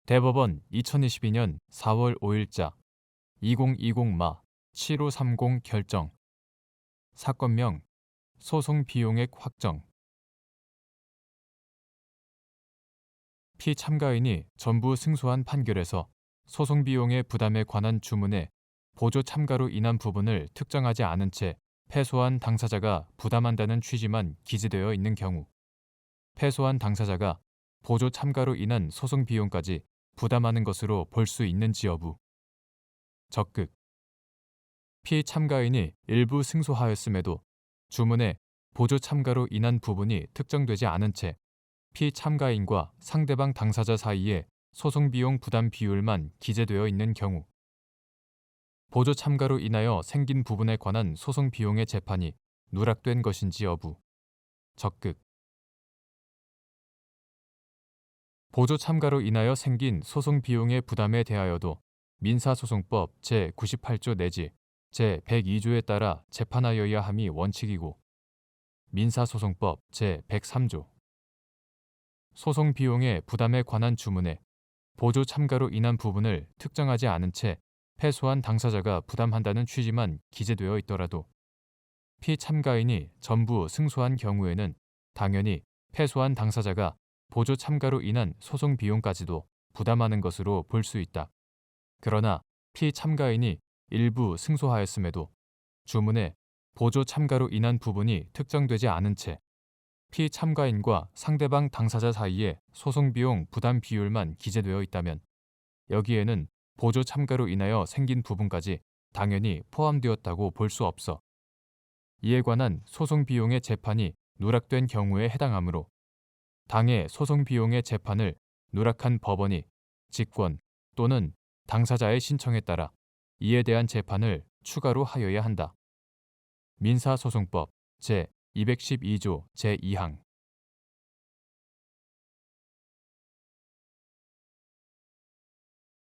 대법원 2022년 4월 5일자 2020-7530 결정. 사건명 소송 비용액 확정. 피참가인이 전부 승소한 판결에서 소송 비용의 부담에 관한 주문에 보조 참가로 인한 부분을 특정하지 않은 채 패소한 당사자가 부담한다는 취지만 기재되어 있는 경우, 패소한 당사자가 보조 참가로 인한 소송 비용까지 부담하는 것으로 볼 수 있는지 여부. 적극. 피참가인이 일부 승소하였음에도 주문에 보조 참가로 인한 부분이 특정되지 않은 채 피참가인과 상대방 당사자 사이에 소송 비용 부담 비율만 기재되어 있는 경우, 보조 참가로 인하여 생긴 부분에 관한 소송 비용의 재판이 누락된 것인지 여부. 적극. 보조 참가로 인하여 생긴 소송 비용의 부담에 대하여도 민사소송법 제98조 내지 제102조에 따라 재판하여야 함이 원칙이고, 민사소송법 제103조 소송 비용의 부담에 관한 주문에 보조 참가로 인한 부분을 특정하지 않은 채 패소한 당사자가 부담한다는 취지만 기재되어 있더라도 피참가인이 전부 승소한 경우에는 당연히 패소한 당사자가 보조 참가로 인한 소송 비용까지도 부담하는 것으로 볼 수 있다. 그러나 피참가인이 일부 승소하였음에도 주문에 보조 참가로 인한 부분이 특정되지 않은 채 피참가인과 상대방 당사자 사이에 소송 비용 부담 비율만 기재되어 있다면 여기에는 보조 참가로 인하여 생긴 부분까지 당연히 포함되었다고 볼 수 없어 이에 관한 소송 비용의 재판이 누락된 경우에 해당하므로 당해 소송 비용의 재판을 누락한 법원이 직권 또는 당사자의 신청에 따라 이에 대한 재판을 추가로 하여야 한다. 민사소송법 제212조 제2항.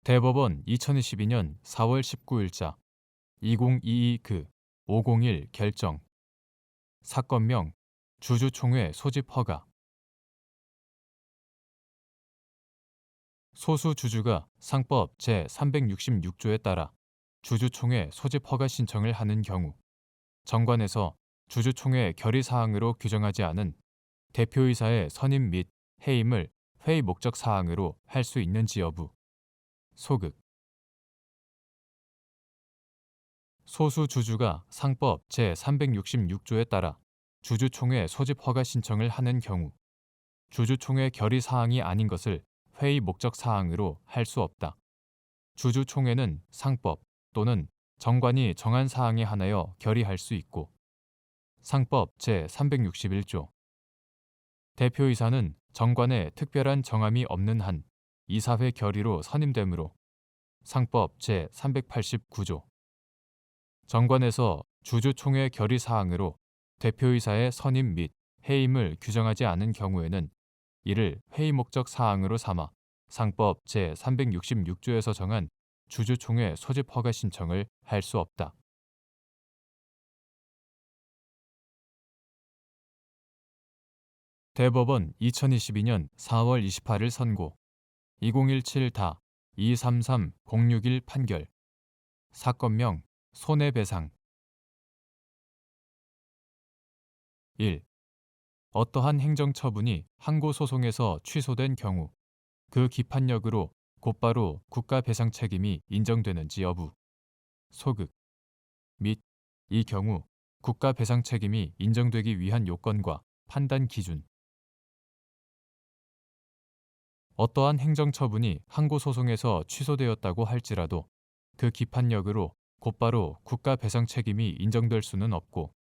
대법원 2022년 4월 19일자 2022-501 결정. 사건명 주주총회 소집 허가. 소수 주주가 상법 제366조에 따라 주주총회 소집 허가 신청을 하는 경우 정관에서 주주총회 결의사항으로 규정하지 않은 대표이사의 선임 및 해임을 회의 목적 사항으로 할 수 있는지 여부. 소극. 소수 주주가 상법 제366조에 따라 주주총회 소집 허가 신청을 하는 경우 주주총회 결의사항이 아닌 것을 회의 목적 사항으로 할 수 없다. 주주총회는 상법 또는 정관이 정한 사항에 한하여 결의할 수 있고, 상법 제361조 대표이사는 정관에 특별한 정함이 없는 한 이사회 결의로 선임되므로, 상법 제389조 정관에서 주주총회 결의 사항으로 대표이사의 선임 및 해임을 규정하지 않은 경우에는 이를 회의 목적 사항으로 삼아 상법 제366조에서 정한 주주총회 소집 허가 신청을 할 수 없다. 대법원 2022년 4월 28일 선고 2017-233-061 판결. 사건명 손해배상. 1. 어떠한 행정처분이 항고소송에서 취소된 경우 그 기판력으로 곧바로 국가배상 책임이 인정되는지 여부. 소극. 및 이 경우 국가배상 책임이 인정되기 위한 요건과 판단 기준. 어떠한 행정처분이 항고소송에서 취소되었다고 할지라도 그 기판력으로 곧바로 국가배상 책임이 인정될 수는 없고,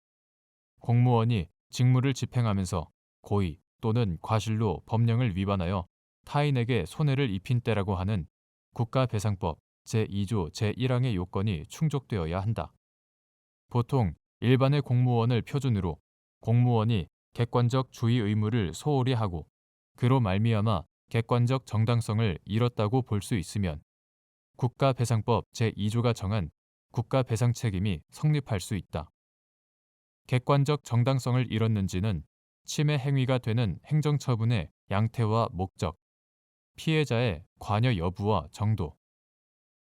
공무원이 직무를 집행하면서 고의 또는 과실로 법령을 위반하여 타인에게 손해를 입힌 때라고 하는 국가배상법 제2조 제1항의 요건이 충족되어야 한다. 보통 일반의 공무원을 표준으로 공무원이 객관적 주의 의무를 소홀히 하고 그로 말미암아 객관적 정당성을 잃었다고 볼 수 있으면 국가배상법 제2조가 정한 국가배상 책임이 성립할 수 있다. 객관적 정당성을 잃었는지는 침해 행위가 되는 행정처분의 양태와 목적, 피해자의 관여 여부와 정도,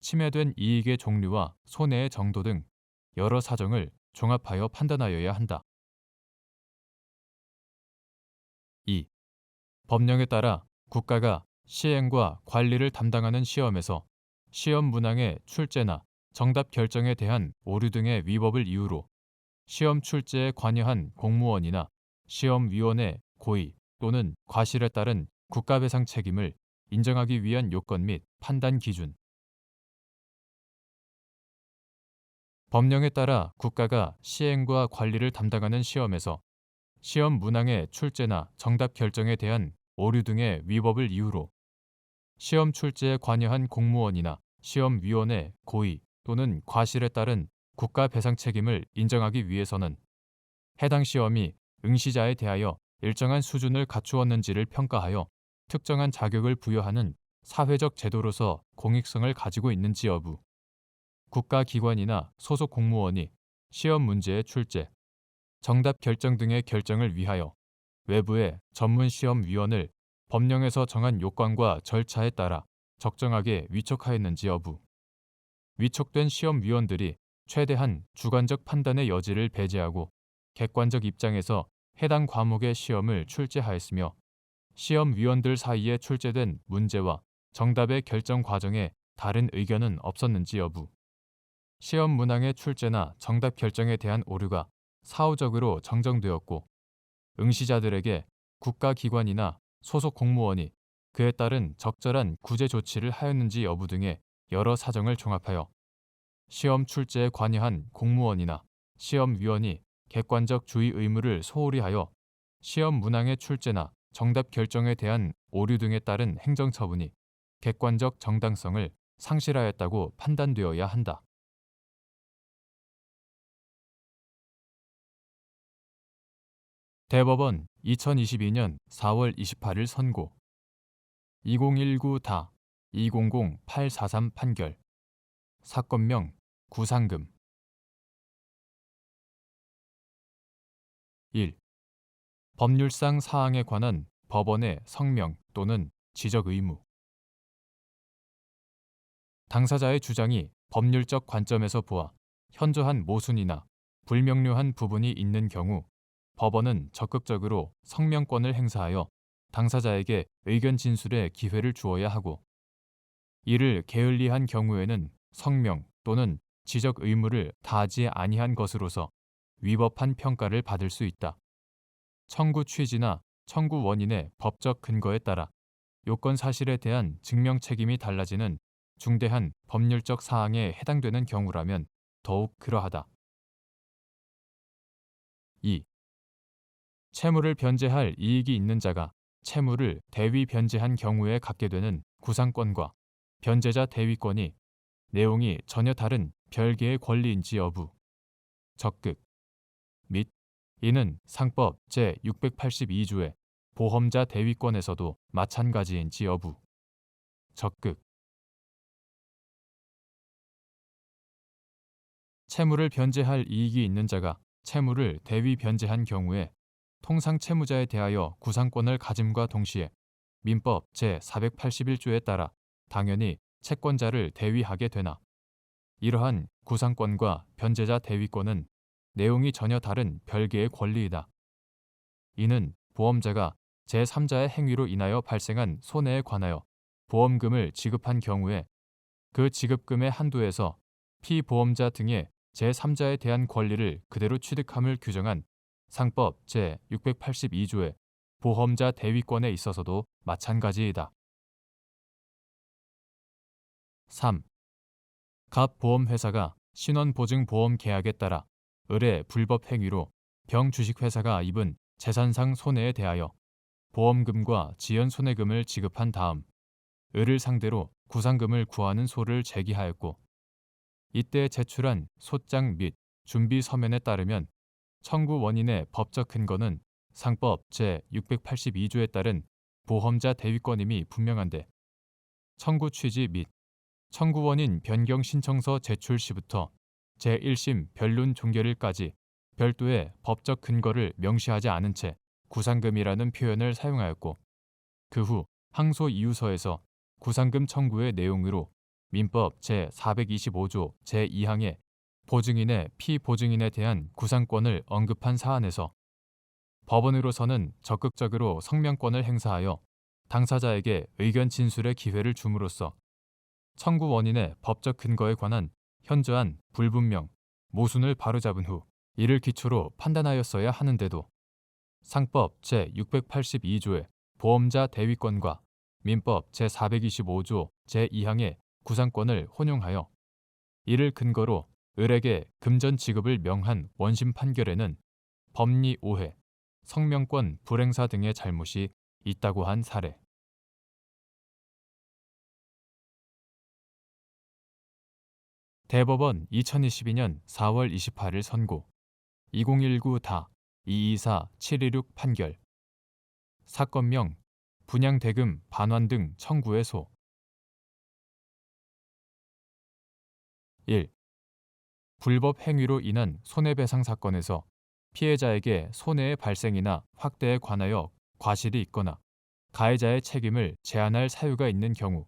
침해된 이익의 종류와 손해의 정도 등 여러 사정을 종합하여 판단하여야 한다. 2. 법령에 따라 국가가 시행과 관리를 담당하는 시험에서 시험 문항의 출제나 정답 결정에 대한 오류 등의 위법을 이유로 시험 출제에 관여한 공무원이나 시험위원의 고의 또는 과실에 따른 국가배상 책임을 인정하기 위한 요건 및 판단 기준. 법령에 따라 국가가 시행과 관리를 담당하는 시험에서 시험 문항의 출제나 정답 결정에 대한 오류 등의 위법을 이유로 시험 출제에 관여한 공무원이나 시험위원의 고의 또는 과실에 따른 국가 배상 책임을 인정하기 위해서는 해당 시험이 응시자에 대하여 일정한 수준을 갖추었는지를 평가하여 특정한 자격을 부여하는 사회적 제도로서 공익성을 가지고 있는지 여부, 국가기관이나 소속 공무원이 시험 문제의 출제, 정답 결정 등의 결정을 위하여 외부의 전문시험위원을 법령에서 정한 요건과 절차에 따라 적정하게 위촉하였는지 여부, 위촉된 시험위원들이 최대한 주관적 판단의 여지를 배제하고 객관적 입장에서 해당 과목의 시험을 출제하였으며 시험위원들 사이에 출제된 문제와 정답의 결정 과정에 다른 의견은 없었는지 여부, 시험 문항의 출제나 정답 결정에 대한 오류가 사후적으로 정정되었고 응시자들에게 국가기관이나 소속 공무원이 그에 따른 적절한 구제 조치를 하였는지 여부 등의 여러 사정을 종합하여 시험 출제에 관여한 공무원이나 시험위원이 객관적 주의 의무를 소홀히 하여 시험 문항의 출제나 정답 결정에 대한 오류 등에 따른 행정처분이 객관적 정당성을 상실하였다고 판단되어야 한다. 대법원 2022년 4월 28일 선고 2019다 200843 판결 사건명 구상금 1. 법률상 사항에 관한 법원의 성명 또는 지적 의무 당사자의 주장이 법률적 관점에서 보아 현저한 모순이나 불명료한 부분이 있는 경우 법원은 적극적으로 성명권을 행사하여 당사자에게 의견 진술의 기회를 주어야 하고 이를 게을리한 경우에는 성명 또는 지적 의무를 다하지 아니한 것으로서 위법한 평가를 받을 수 있다. 청구 취지나 청구 원인의 법적 근거에 따라 요건 사실에 대한 증명 책임이 달라지는 중대한 법률적 사항에 해당되는 경우라면 더욱 그러하다. 2. 채무를 변제할 이익이 있는 자가 채무를 대위 변제한 경우에 갖게 되는 구상권과 변제자 대위권이 내용이 전혀 다른 별개의 권리인지 여부, 적극 및 이는 상법 제682조의 보험자 대위권에서도 마찬가지인지 여부, 적극 채무를 변제할 이익이 있는 자가 채무를 대위 변제한 경우에 통상 채무자에 대하여 구상권을 가짐과 동시에 민법 제481조에 따라 당연히 채권자를 대위하게 되나 이러한 구상권과 변제자 대위권은 내용이 전혀 다른 별개의 권리이다. 이는 보험자가 제3자의 행위로 인하여 발생한 손해에 관하여 보험금을 지급한 경우에 그 지급금의 한도에서 피보험자 등의 제3자에 대한 권리를 그대로 취득함을 규정한 상법 제682조의 보험자 대위권에 있어서도 마찬가지이다. 3. 각 보험회사가 신원보증보험 계약에 따라 을의 불법 행위로 병주식회사가 입은 재산상 손해에 대하여 보험금과 지연손해금을 지급한 다음 을을 상대로 구상금을 구하는 소를 제기하였고 이때 제출한 소장 및 준비 서면에 따르면 청구 원인의 법적 근거는 상법 제682조에 따른 보험자 대위권임이 분명한데 청구 취지 및 청구 원인 변경 신청서 제출 시부터 제1심 변론 종결일까지 별도의 법적 근거를 명시하지 않은 채 구상금이라는 표현을 사용하였고 그 후 항소이유서에서 구상금 청구의 내용으로 민법 제425조 제2항의 보증인의 피보증인에 대한 구상권을 언급한 사안에서 법원으로서는 적극적으로 성명권을 행사하여 당사자에게 의견 진술의 기회를 줌으로써 청구 원인의 법적 근거에 관한 현저한 불분명, 모순을 바로잡은 후 이를 기초로 판단하였어야 하는데도 상법 제682조의 보험자 대위권과 민법 제425조 제2항의 구상권을 혼용하여 이를 근거로 을에게 금전 지급을 명한 원심 판결에는 법리 오해, 성명권 불행사 등의 잘못이 있다고 한 사례. 대법원 2022년 4월 28일 선고 2019-224726 판결 사건명 분양대금 반환 등 청구의 소 1. 불법 행위로 인한 손해배상 사건에서 피해자에게 손해의 발생이나 확대에 관하여 과실이 있거나 가해자의 책임을 제한할 사유가 있는 경우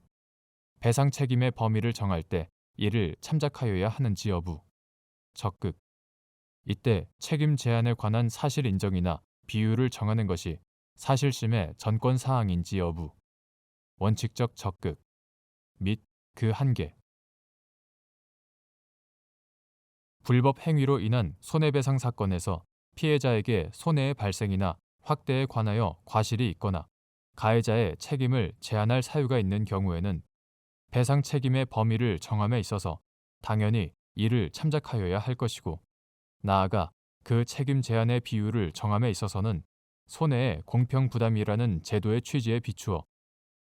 배상 책임의 범위를 정할 때 이를 참작하여야 하는지 여부. 적극. 이때 책임 제한에 관한 사실 인정이나 비율을 정하는 것이 사실심의 전권 사항인지 여부. 원칙적 적극. 및 그 한계. 불법 행위로 인한 손해배상 사건에서 피해자에게 손해의 발생이나 확대에 관하여 과실이 있거나 가해자의 책임을 제한할 사유가 있는 경우에는 배상 책임의 범위를 정함에 있어서 당연히 이를 참작하여야 할 것이고 나아가 그 책임 제한의 비율을 정함에 있어서는 손해의 공평 부담이라는 제도의 취지에 비추어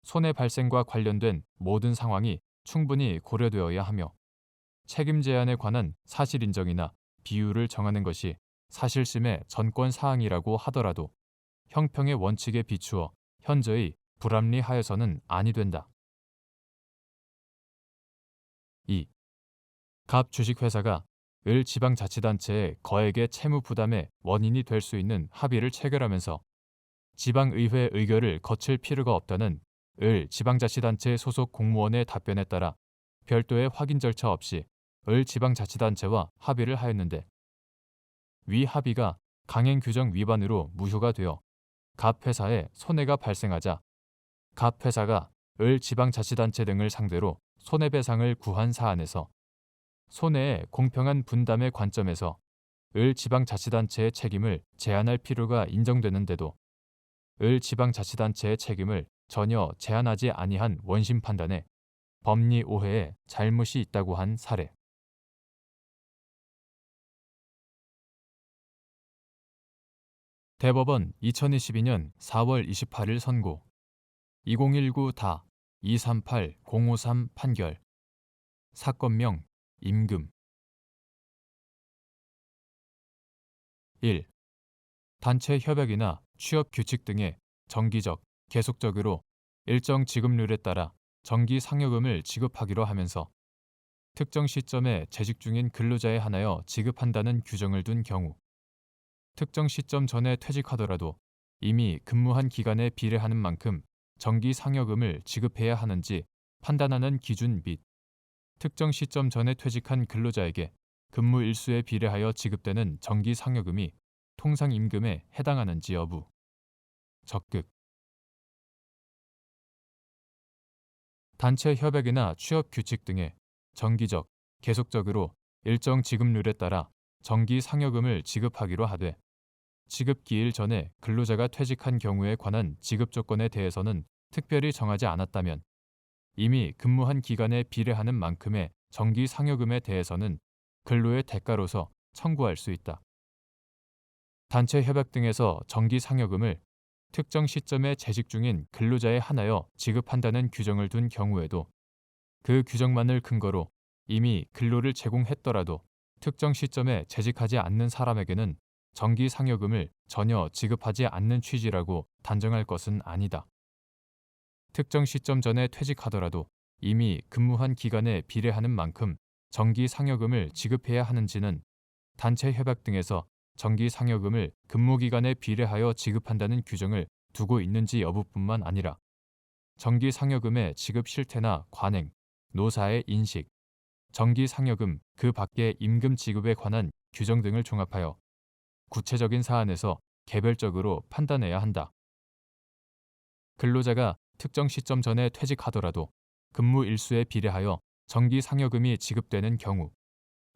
손해 발생과 관련된 모든 상황이 충분히 고려되어야 하며 책임 제한에 관한 사실 인정이나 비율을 정하는 것이 사실심의 전권 사항이라고 하더라도 형평의 원칙에 비추어 현저히 불합리하여서는 아니 된다. 2. 갑 주식회사가 을 지방자치단체의 거액의 채무 부담의 원인이 될 수 있는 합의를 체결하면서 지방의회 의결을 거칠 필요가 없다는 을 지방자치단체 소속 공무원의 답변에 따라 별도의 확인 절차 없이 을 지방자치단체와 합의를 하였는데 위 합의가 강행규정 위반으로 무효가 되어 갑 회사에 손해가 발생하자 갑 회사가 을 지방자치단체 등을 상대로 손해배상을 구한 사안에서 손해의 공평한 분담의 관점에서 을 지방자치단체의 책임을 제한할 필요가 인정되는데도 을 지방자치단체의 책임을 전혀 제한하지 아니한 원심 판단에 법리 오해에 잘못이 있다고 한 사례. 대법원 2022년 4월 28일 선고 2019-238053 판결 사건명 임금 1. 단체 협약이나 취업 규칙 등의 정기적, 계속적으로 일정 지급률에 따라 정기 상여금을 지급하기로 하면서 특정 시점에 재직 중인 근로자에 한하여 지급한다는 규정을 둔 경우 특정 시점 전에 퇴직하더라도 이미 근무한 기간에 비례하는 만큼 정기 상여금을 지급해야 하는지 판단하는 기준 및 특정 시점 전에 퇴직한 근로자에게 근무 일수에 비례하여 지급되는 정기 상여금이 통상임금에 해당하는지 여부. 적극. 단체 협약이나 취업 규칙 등의 정기적, 계속적으로 일정 지급률에 따라 정기 상여금을 지급하기로 하되 지급 기일 전에 근로자가 퇴직한 경우에 관한 지급 조건에 대해서는 특별히 정하지 않았다면 이미 근무한 기간에 비례하는 만큼의 정기 상여금에 대해서는 근로의 대가로서 청구할 수 있다. 단체 협약 등에서 정기 상여금을 특정 시점에 재직 중인 근로자에 한하여 지급한다는 규정을 둔 경우에도 그 규정만을 근거로 이미 근로를 제공했더라도 특정 시점에 재직하지 않는 사람에게는 정기 상여금을 전혀 지급하지 않는 취지라고 단정할 것은 아니다. 특정 시점 전에 퇴직하더라도 이미 근무한 기간에 비례하는 만큼 정기 상여금을 지급해야 하는지는 단체 협약 등에서 정기 상여금을 근무 기간에 비례하여 지급한다는 규정을 두고 있는지 여부뿐만 아니라 정기상여금의 지급 실태나 관행, 노사의 인식, 정기상여금 그 밖의 임금 지급에 관한 규정 등을 종합하여 구체적인 사안에서 개별적으로 판단해야 한다. 근로자가 특정 시점 전에 퇴직하더라도 근무 일수에 비례하여 정기상여금이 지급되는 경우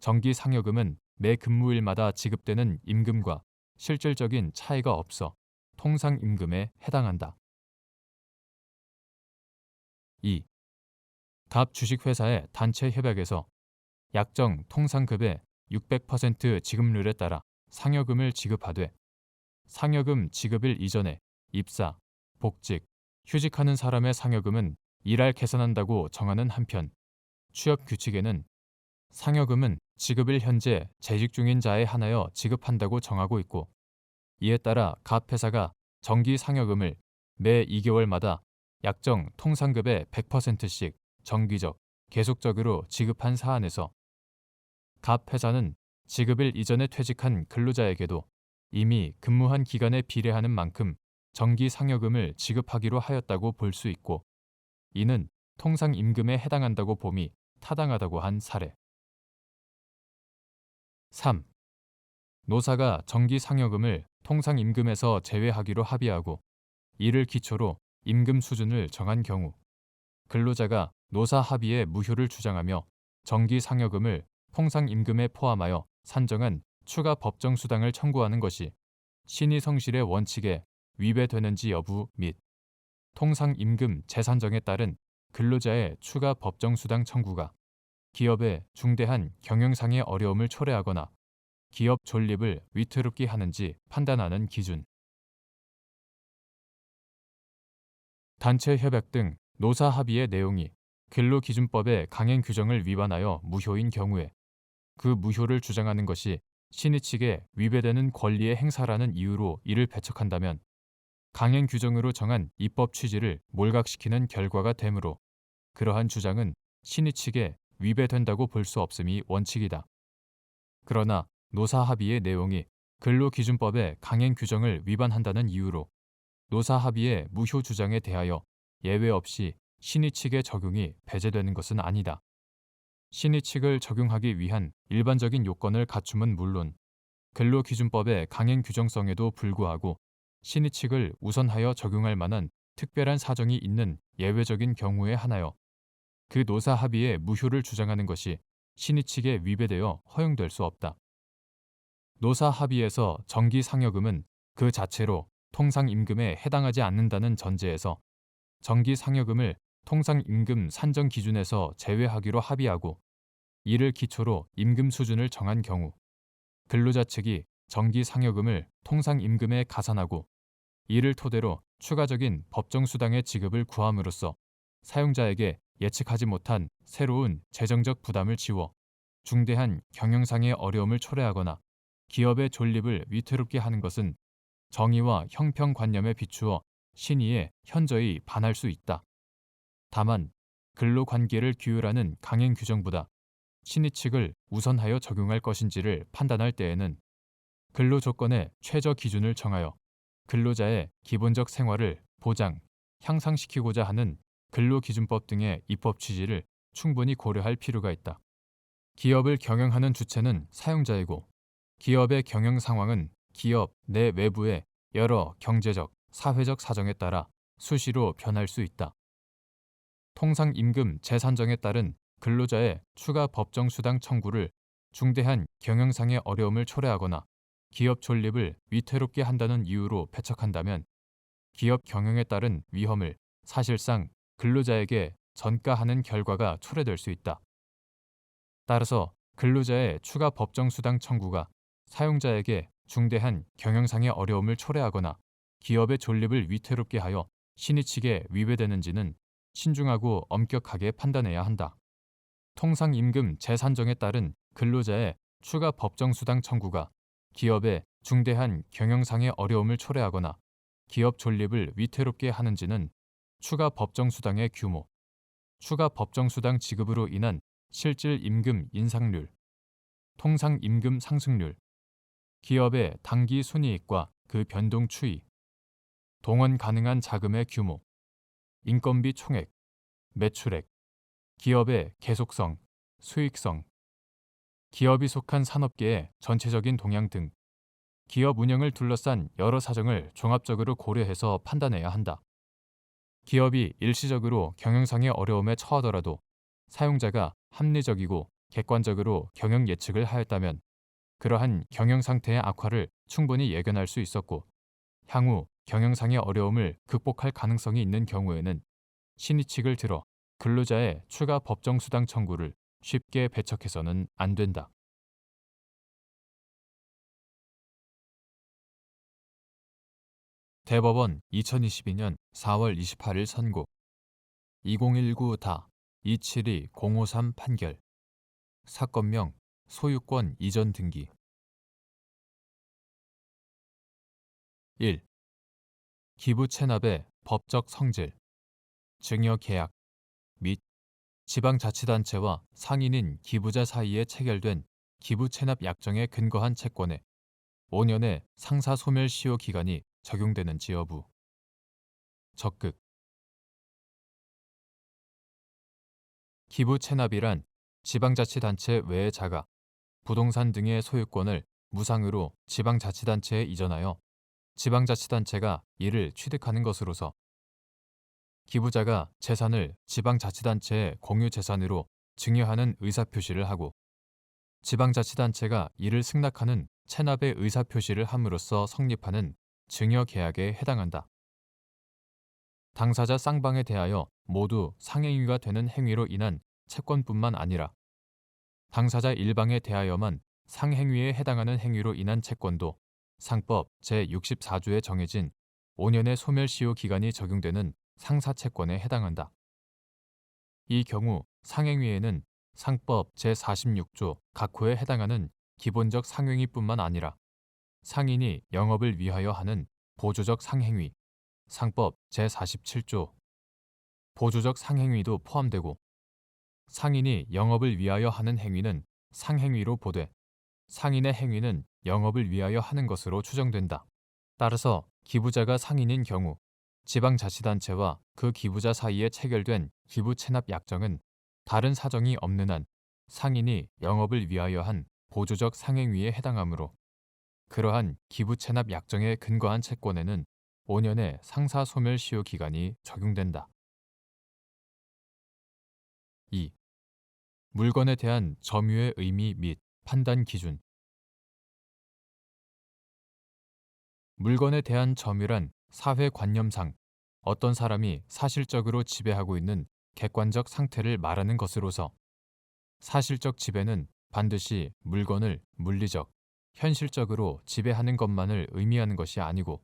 정기상여금은 매 근무일마다 지급되는 임금과 실질적인 차이가 없어 통상임금에 해당한다. 2. 갑 주식회사의 단체 협약에서 약정 통상급의 600% 지급률에 따라 상여금을 지급하되 상여금 지급일 이전에 입사, 복직, 휴직하는 사람의 상여금은 일할 계산한다고 정하는 한편 취업 규칙에는 상여금은 지급일 현재 재직 중인 자에 한하여 지급한다고 정하고 있고 이에 따라 갑 회사가 정기 상여금을 매 2개월마다 약정 통상급의 100%씩 정기적, 계속적으로 지급한 사안에서 갑 회사는 지급일 이전에 퇴직한 근로자에게도 이미 근무한 기간에 비례하는 만큼 정기 상여금을 지급하기로 하였다고 볼 수 있고 이는 통상임금에 해당한다고 봄이 타당하다고 한 사례. 3. 노사가 정기 상여금을 통상임금에서 제외하기로 합의하고 이를 기초로 임금 수준을 정한 경우 근로자가 노사 합의의 무효를 주장하며 정기 상여금을 통상임금에 포함하여 산정한 추가 법정 수당을 청구하는 것이 신의 성실의 원칙에 위배되는지 여부 및 통상임금 재산정에 따른 근로자의 추가 법정 수당 청구가 기업의 중대한 경영상의 어려움을 초래하거나 기업 존립을 위태롭게 하는지 판단하는 기준. 단체 협약 등 노사 합의의 내용이 근로기준법의 강행 규정을 위반하여 무효인 경우에 그 무효를 주장하는 것이 신의 측에 위배되는 권리의 행사라는 이유로 이를 배척한다면 강행 규정으로 정한 입법 취지를 몰각시키는 결과가 되므로 그러한 주장은 신의 측에 위배된다고 볼 수 없음이 원칙이다. 그러나 노사 합의의 내용이 근로기준법의 강행 규정을 위반한다는 이유로 노사 합의의 무효 주장에 대하여 예외 없이 신의 측의 적용이 배제되는 것은 아니다. 신의 측을 적용하기 위한 일반적인 요건을 갖춤은 물론 근로기준법의 강행 규정성에도 불구하고 신의 측을 우선하여 적용할 만한 특별한 사정이 있는 예외적인 경우에 한하여 그 노사 합의의 무효를 주장하는 것이 신의 측에 위배되어 허용될 수 없다. 노사 합의에서 정기 상여금은 그 자체로 통상임금에 해당하지 않는다는 전제에서 정기 상여금을 통상임금 산정 기준에서 제외하기로 합의하고 이를 기초로 임금 수준을 정한 경우 근로자 측이 정기 상여금을 통상임금에 가산하고 이를 토대로 추가적인 법정수당의 지급을 구함으로써 사용자에게 예측하지 못한 새로운 재정적 부담을 지워 중대한 경영상의 어려움을 초래하거나 기업의 존립을 위태롭게 하는 것은 정의와 형평관념에 비추어 신의에 현저히 반할 수 있다. 다만 근로관계를 규율하는 강행 규정보다 신의 측을 우선하여 적용할 것인지를 판단할 때에는 근로조건의 최저 기준을 정하여 근로자의 기본적 생활을 보장, 향상시키고자 하는 근로기준법 등의 입법 취지를 충분히 고려할 필요가 있다. 기업을 경영하는 주체는 사용자이고 기업의 경영 상황은 기업 내 외부의 여러 경제적, 사회적 사정에 따라 수시로 변할 수 있다. 통상임금 재산정에 따른 근로자의 추가 법정 수당 청구를 중대한 경영상의 어려움을 초래하거나 기업 존립을 위태롭게 한다는 이유로 배척한다면 기업 경영에 따른 위험을 사실상 근로자에게 전가하는 결과가 초래될 수 있다. 따라서 근로자의 추가 법정 수당 청구가 사용자에게 중대한 경영상의 어려움을 초래하거나 기업의 존립을 위태롭게 하여 신의 측에 위배되는지는 신중하고 엄격하게 판단해야 한다. 통상임금 재산정에 따른 근로자의 추가 법정 수당 청구가 기업의 중대한 경영상의 어려움을 초래하거나 기업 존립을 위태롭게 하는지는 추가 법정 수당의 규모, 추가 법정 수당 지급으로 인한 실질 임금 인상률, 통상 임금 상승률, 기업의 단기 순이익과 그 변동 추이, 동원 가능한 자금의 규모, 인건비 총액, 매출액, 기업의 계속성, 수익성, 기업이 속한 산업계의 전체적인 동향 등 기업 운영을 둘러싼 여러 사정을 종합적으로 고려해서 판단해야 한다. 기업이 일시적으로 경영상의 어려움에 처하더라도 사용자가 합리적이고 객관적으로 경영 예측을 하였다면 그러한 경영 상태의 악화를 충분히 예견할 수 있었고 향후 경영상의 어려움을 극복할 가능성이 있는 경우에는 신의칙을 들어 근로자의 추가 법정 수당 청구를 쉽게 배척해서는 안 된다. 대법원 2022년 4월 28일 선고 2019-272-053 판결 사건명 소유권 이전 등기 1. 기부 체납의 법적 성질, 증여 계약 및 지방자치단체와 상인인 기부자 사이에 체결된 기부 체납 약정에 근거한 채권에 5년의 상사 소멸 시효 기간이 적용되는지 여부. 적극. 기부 체납이란 지방자치단체 외의 자가 부동산 등의 소유권을 무상으로 지방자치단체에 이전하여 지방자치단체가 이를 취득하는 것으로서 기부자가 재산을 지방자치단체의 공유재산으로 증여하는 의사표시를 하고 지방자치단체가 이를 승낙하는 체납의 의사표시를 함으로써 성립하는 증여계약에 해당한다. 당사자 쌍방에 대하여 모두 상행위가 되는 행위로 인한 채권뿐만 아니라 당사자 일방에 대하여만 상행위에 해당하는 행위로 인한 채권도 상법 제64조에 정해진 5년의 소멸시효 기간이 적용되는 상사채권에 해당한다. 이 경우 상행위에는 상법 제46조 각호에 해당하는 기본적 상행위뿐만 아니라 상인이 영업을 위하여 하는 보조적 상행위, 상법 제47조 보조적 상행위도 포함되고 상인이 영업을 위하여 하는 행위는 상행위로 보되 상인의 행위는 영업을 위하여 하는 것으로 추정된다. 따라서 기부자가 상인인 경우 지방자치단체와 그 기부자 사이에 체결된 기부 체납 약정은 다른 사정이 없는 한 상인이 영업을 위하여 한 보조적 상행위에 해당하므로 그러한 기부 체납 약정에 근거한 채권에는 5년의 상사 소멸 시효 기간이 적용된다. 2. 물건에 대한 점유의 의미 및 판단 기준. 물건에 대한 점유란 사회관념상 어떤 사람이 사실적으로 지배하고 있는 객관적 상태를 말하는 것으로서 사실적 지배는 반드시 물건을 물리적, 현실적으로 지배하는 것만을 의미하는 것이 아니고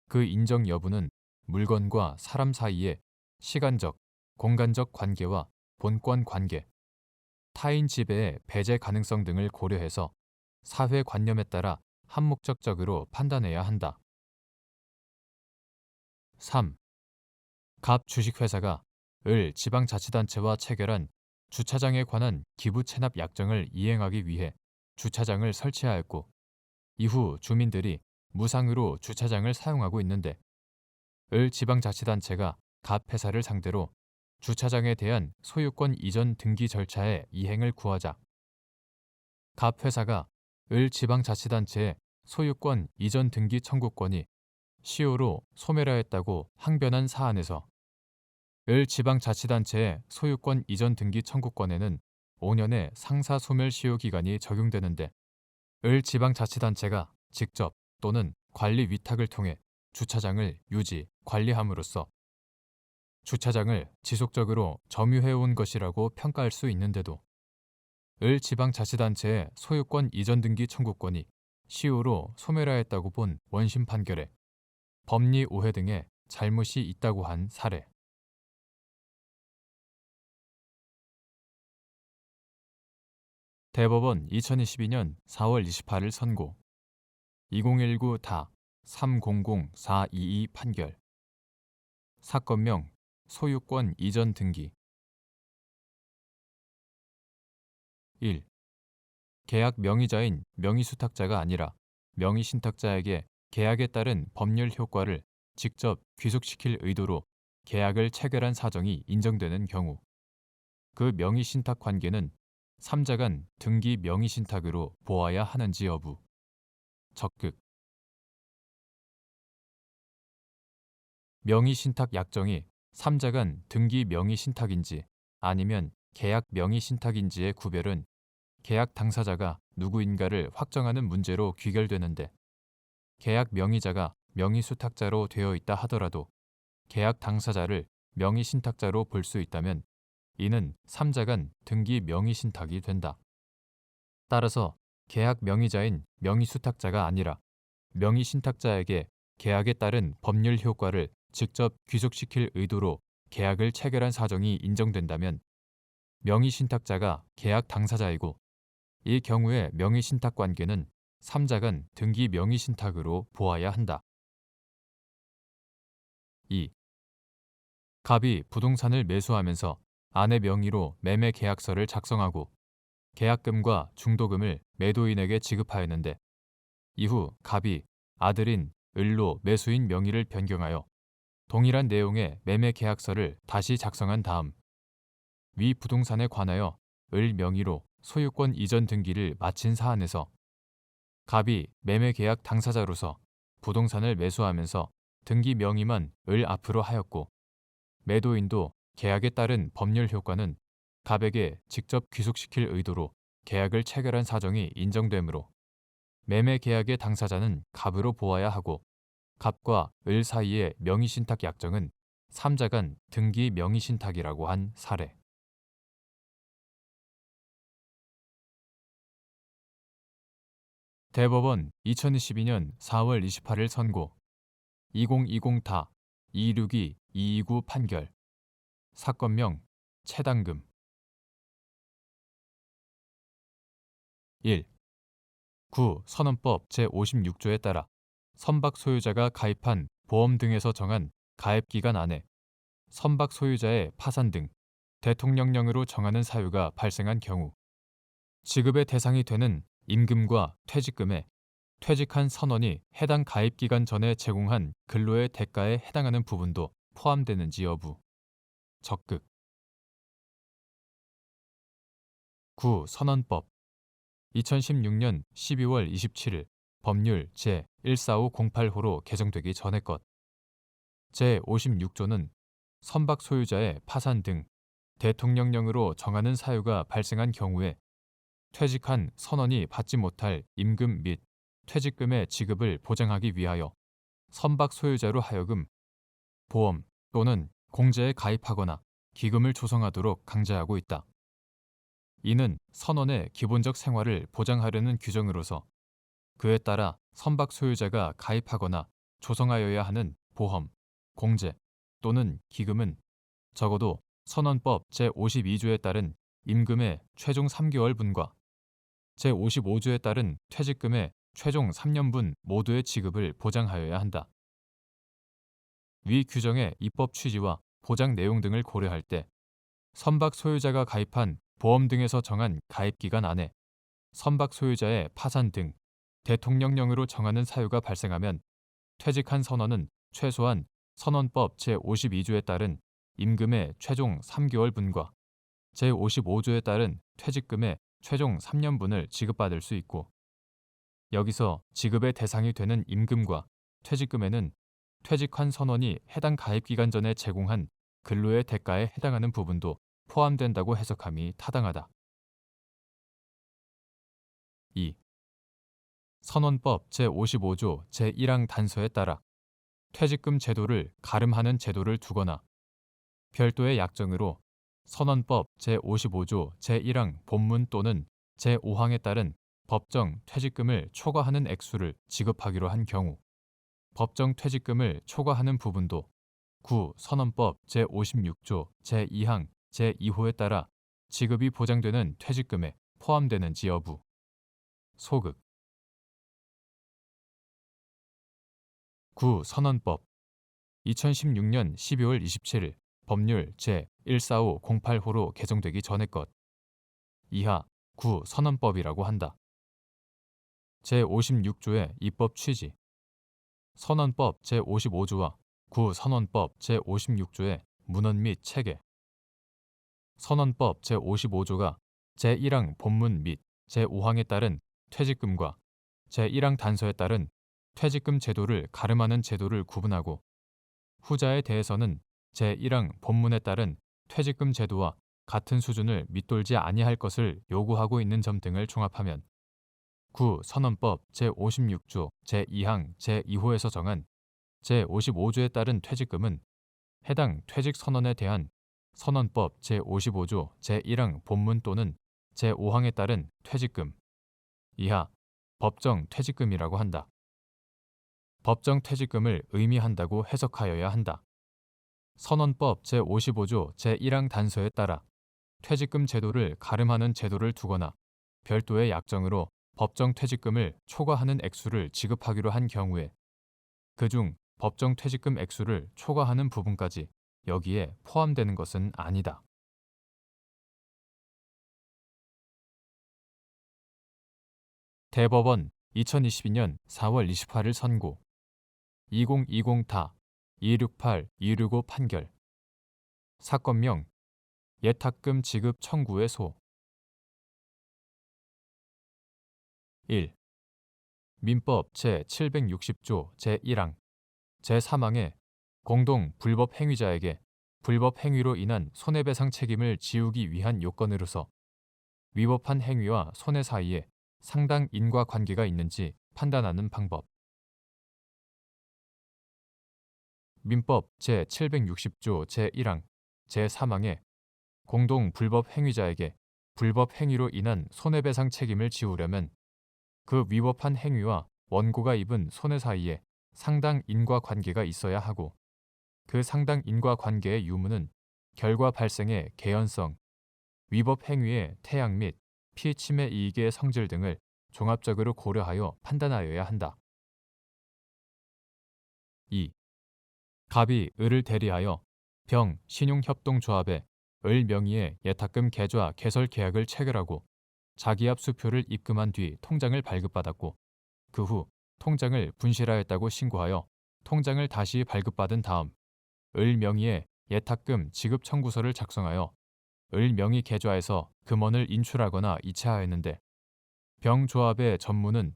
그 인정 여부는 물건과 사람 사이의 시간적, 공간적 관계와 본권 관계, 타인 지배의 배제 가능성 등을 고려해서 사회관념에 따라 한목적적으로 판단해야 한다. 3. 갑 주식회사가 을 지방자치단체와 체결한 주차장에 관한 기부 체납 약정을 이행하기 위해 주차장을 설치하였고 이후 주민들이 무상으로 주차장을 사용하고 있는데 을 지방자치단체가 갑 회사를 상대로 주차장에 대한 소유권 이전 등기 절차의 이행을 구하자 갑 회사가 을 지방자치단체의 소유권 이전 등기 청구권이 시효로 소멸하였다고 항변한 사안에서 을 지방자치단체의 소유권 이전 등기 청구권에는 5년의 상사 소멸 시효 기간이 적용되는데 을 지방자치단체가 직접 또는 관리 위탁을 통해 주차장을 유지, 관리함으로써 주차장을 지속적으로 점유해온 것이라고 평가할 수 있는데도 을 지방자치단체의 소유권 이전 등기 청구권이 시효로 소멸하였다고 본 원심 판결에 법리 오해 등의 잘못이 있다고 한 사례. 대법원 2022년 4월 28일 선고 2019-300-422 판결 사건명 소유권 이전 등기 1. 계약 명의자인 명의수탁자가 아니라 명의신탁자에게 계약에 따른 법률 효과를 직접 귀속시킬 의도로 계약을 체결한 사정이 인정되는 경우 그 명의신탁 관계는 3자 간 등기 명의신탁으로 보아야 하는지 여부. 적극. 명의신탁 약정이 3자 간 등기 명의신탁인지 아니면 계약 명의신탁인지의 구별은 계약 당사자가 누구인가를 확정하는 문제로 귀결되는데 계약 명의자가 명의수탁자로 되어 있다 하더라도 계약 당사자를 명의신탁자로 볼 수 있다면 이는 3자 간 등기 명의신탁이 된다. 따라서 계약 명의자인 명의수탁자가 아니라 명의신탁자에게 계약에 따른 법률 효과를 직접 귀속시킬 의도로 계약을 체결한 사정이 인정된다면 명의신탁자가 계약 당사자이고 이 경우에 명의신탁 관계는 3자 간 등기 명의신탁으로 보아야 한다. 2. 갑이 부동산을 매수하면서 아내 명의로 매매 계약서를 작성하고 계약금과 중도금을 매도인에게 지급하였는데 이후 갑이 아들인 을로 매수인 명의를 변경하여 동일한 내용의 매매 계약서를 다시 작성한 다음 위 부동산에 관하여 을 명의로 소유권 이전 등기를 마친 사안에서 갑이 매매 계약 당사자로서 부동산을 매수하면서 등기 명의만 을 앞으로 하였고 매도인도 계약에 따른 법률 효과는 갑에게 직접 귀속시킬 의도로 계약을 체결한 사정이 인정되므로 매매 계약의 당사자는 갑으로 보아야 하고 갑과 을 사이의 명의신탁 약정은 3자 간 등기 명의신탁이라고 한 사례. 대법원 2022년 4월 28일 선고 2020다 262-229 판결 사건명 채당금 1. 구 선원법 제56조에 따라 선박 소유자가 가입한 보험 등에서 정한 가입기간 안에 선박 소유자의 파산 등 대통령령으로 정하는 사유가 발생한 경우 지급의 대상이 되는 임금과 퇴직금에 퇴직한 선원이 해당 가입기간 전에 제공한 근로의 대가에 해당하는 부분도 포함되는지 여부. 적극. 구 선원법 2016년 12월 27일 법률 제14508호로 개정되기 전의 것. 제56조는 선박 소유자의 파산 등 대통령령으로 정하는 사유가 발생한 경우에 퇴직한 선원이 받지 못할 임금 및 퇴직금의 지급을 보장하기 위하여 선박 소유자로 하여금 보험 또는 공제에 가입하거나 기금을 조성하도록 강제하고 있다. 이는 선원의 기본적 생활을 보장하려는 규정으로서 그에 따라 선박 소유자가 가입하거나 조성하여야 하는 보험, 공제 또는 기금은 적어도 선원법 제52조에 따른 임금의 최종 3개월분과 제55조에 따른 퇴직금의 최종 3년분 모두의 지급을 보장하여야 한다. 위 규정의 입법 취지와 보장 내용 등을 고려할 때 선박 소유자가 가입한 보험 등에서 정한 가입기간 안에 선박 소유자의 파산 등 대통령령으로 정하는 사유가 발생하면 퇴직한 선원은 최소한 선원법 제52조에 따른 임금의 최종 3개월분과 제55조에 따른 퇴직금의 최종 3년분을 지급받을 수 있고 여기서 지급의 대상이 되는 임금과 퇴직금에는 퇴직한 선원이 해당 가입기간 전에 제공한 근로의 대가에 해당하는 부분도 포함된다고 해석함이 타당하다. 2. 선원법 제55조 제1항 단서에 따라 퇴직금 제도를 가름하는 제도를 두거나 별도의 약정으로 선원법 제55조 제1항 본문 또는 제5항에 따른 법정 퇴직금을 초과하는 액수를 지급하기로 한 경우 법정 퇴직금을 초과하는 부분도 구 선원법 제56조 제2항 제2호에 따라 지급이 보장되는 퇴직금에 포함되는지 여부. 소극. 구 선원법 2016년 12월 27일 법률 제14508호로 개정되기 전의 것. 이하 구 선원법이라고 한다. 제56조의 입법 취지 선원법 제55조와 구 선원법 제56조의 문헌 및 체계. 선원법 제55조가 제1항 본문 및 제5항에 따른 퇴직금과 제1항 단서에 따른 퇴직금 제도를 가름하는 제도를 구분하고, 후자에 대해서는 제1항 본문에 따른 퇴직금 제도와 같은 수준을 밑돌지 아니할 것을 요구하고 있는 점 등을 종합하면 구 선언법 제56조 제2항 제2호에서 정한 제55조에 따른 퇴직금은 해당 퇴직 선언에 대한 선언법 제55조 제1항 본문 또는 제5항에 따른 퇴직금 이하 법정 퇴직금이라고 한다. 법정 퇴직금을 의미한다고 해석하여야 한다. 선언법 제55조 제1항 단서에 따라 퇴직금 제도를 가름하는 제도를 두거나 별도의 약정으로 법정 퇴직금을 초과하는 액수를 지급하기로 한 경우에 그중 법정 퇴직금 액수를 초과하는 부분까지 여기에 포함되는 것은 아니다. 대법원 2022년 4월 28일 선고 2020다 268-265 판결. 사건명 예탁금 지급 청구의 소. 1. 민법 제760조 제1항 제3항에 공동 불법 행위자에게 불법 행위로 인한 손해배상 책임을 지우기 위한 요건으로서 위법한 행위와 손해 사이에 상당 인과관계가 있는지 판단하는 방법. 민법 제760조 제1항 제3항에 공동 불법 행위자에게 불법 행위로 인한 손해배상 책임을 지우려면 그 위법한 행위와 원고가 입은 손해 사이에 상당 인과관계가 있어야 하고, 그 상당 인과관계의 유무는 결과 발생의 개연성, 위법 행위의 태양 및 피침해 이익의 성질 등을 종합적으로 고려하여 판단하여야 한다. 2. 갑이 을을 대리하여 병 신용협동조합에 을 명의의 예탁금 계좌 개설 계약을 체결하고 자기압 수표를 입금한 뒤 통장을 발급받았고, 그 후 통장을 분실하였다고 신고하여 통장을 다시 발급받은 다음 을 명의의 예탁금 지급 청구서를 작성하여 을 명의 계좌에서 금원을 인출하거나 이체하였는데, 병조합의 전무는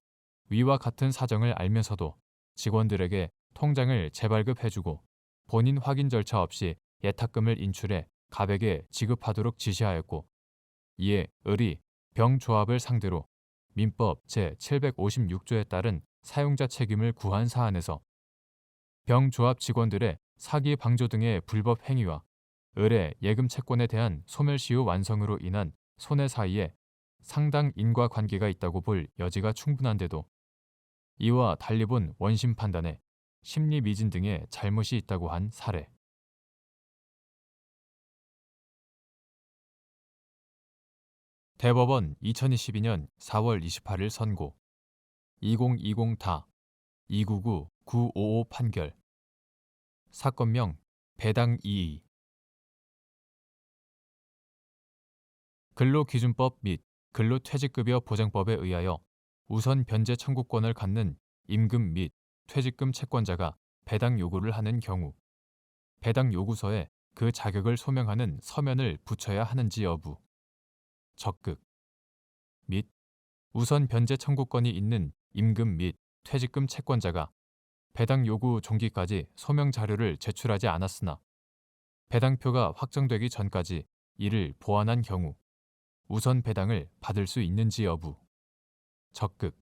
위와 같은 사정을 알면서도 직원들에게 통장을 재발급해주고 본인 확인 절차 없이 예탁금을 인출해 갑에게 지급하도록 지시하였고, 이에 을이 병조합을 상대로 민법 제756조에 따른 사용자 책임을 구한 사안에서 병조합 직원들의 사기 방조 등의 불법 행위와 을의 예금 채권에 대한 소멸시효 완성으로 인한 손해 사이에 상당 인과관계가 있다고 볼 여지가 충분한데도 이와 달리 본 원심 판단에 심리 미진 등의 잘못이 있다고 한 사례. 대법원 2022년 4월 28일 선고 2020다 299-955 판결. 사건명 배당 이의. 근로기준법 및 근로퇴직급여 보장법에 의하여 우선 변제 청구권을 갖는 임금 및 퇴직금 채권자가 배당 요구를 하는 경우 배당 요구서에 그 자격을 소명하는 서면을 붙여야 하는지 여부, 적극 및 우선 변제 청구권이 있는 임금 및 퇴직금 채권자가 배당 요구 종기까지 소명 자료를 제출하지 않았으나 배당표가 확정되기 전까지 이를 보완한 경우 우선 배당을 받을 수 있는지 여부, 적극.